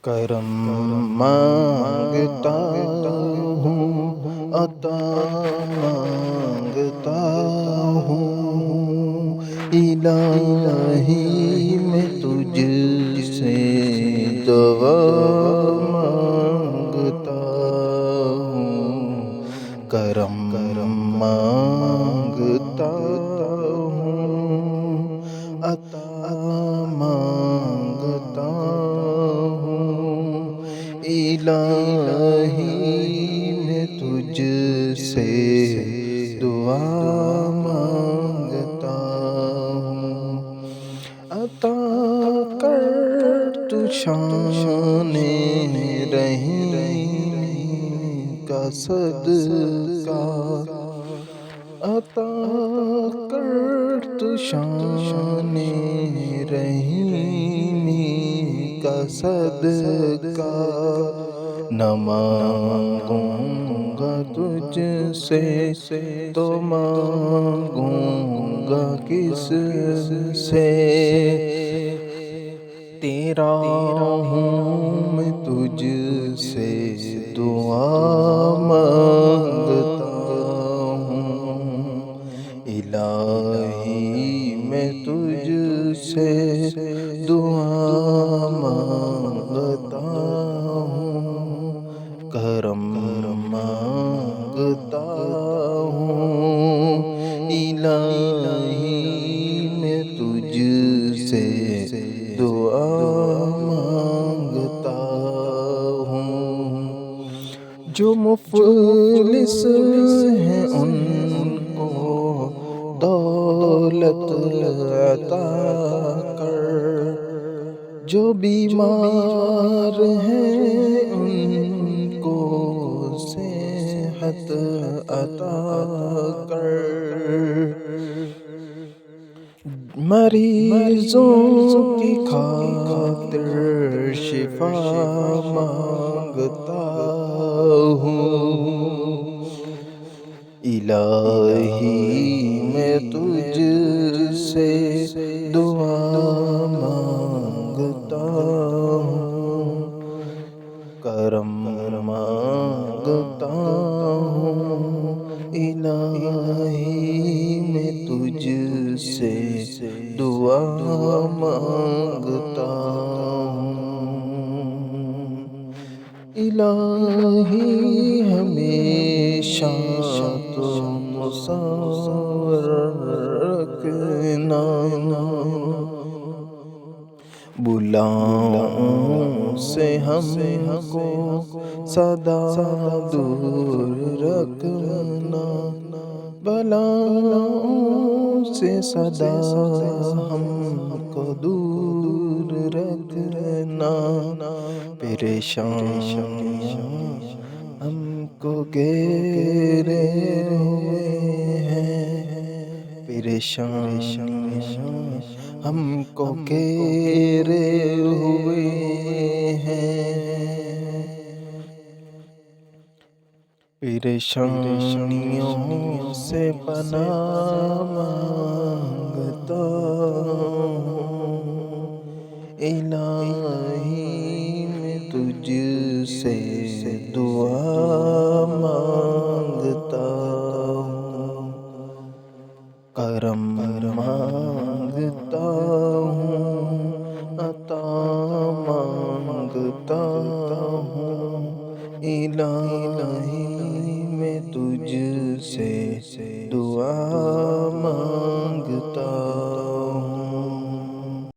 کرم مانگتا ہوں، عطا مانگتا ہوں، الہی میں تجھ سے دعا مانگتا ہوں، کرم مانگتا ہوں، عطا مانگتا ہوں، الہی میں تجھ سے دعا مانگتا ہوں، عطا کر تو شان رحیم کا صدقہ، عطا کر تو شان رحیم کا صدقہ، نہ مانگوں گا تجھ سے تو مانگوں گا کس سے، تیرا ہوں میں تجھ سے دعا مانگتا ہوں، الہی میں تجھ سے دعا مانگتا ہوں، کرم مانگتا ہوں، الہی میں تجھ سے دعا مانگتا ہوں، جو مفلس ہیں ان کو دولت عطا کر، جو بیمار ہیں ان کو صحت عطا کر، مریضوں کی خاطر شفا مانگتا ہوں، الہی میں تجھ سے دعا مانگتا ہوں، کرم مانگتا ہوں، الہی میں تجھ سے دعا مانگتا ہوں، الہی ہمیشہ تو مساور رکھنا، بلاؤں سے ہم کو سدا دور رکھنا، بلاؤں سے سدا ہم کو دور رکھنا، پریشانیاں ہم کو گھیرے ہوئے ہیں، پریشانیاں ہم کو گھیرے ہوئے ہیں، پریشانیوں سے پناہ مانگتا ہوں، الہی میں تجھ سے دعا مانگتا ہوں، کرم مانگتا ہوں، عطا مانگتا ہوں، الہی میں تجھ سے دعا مانگتا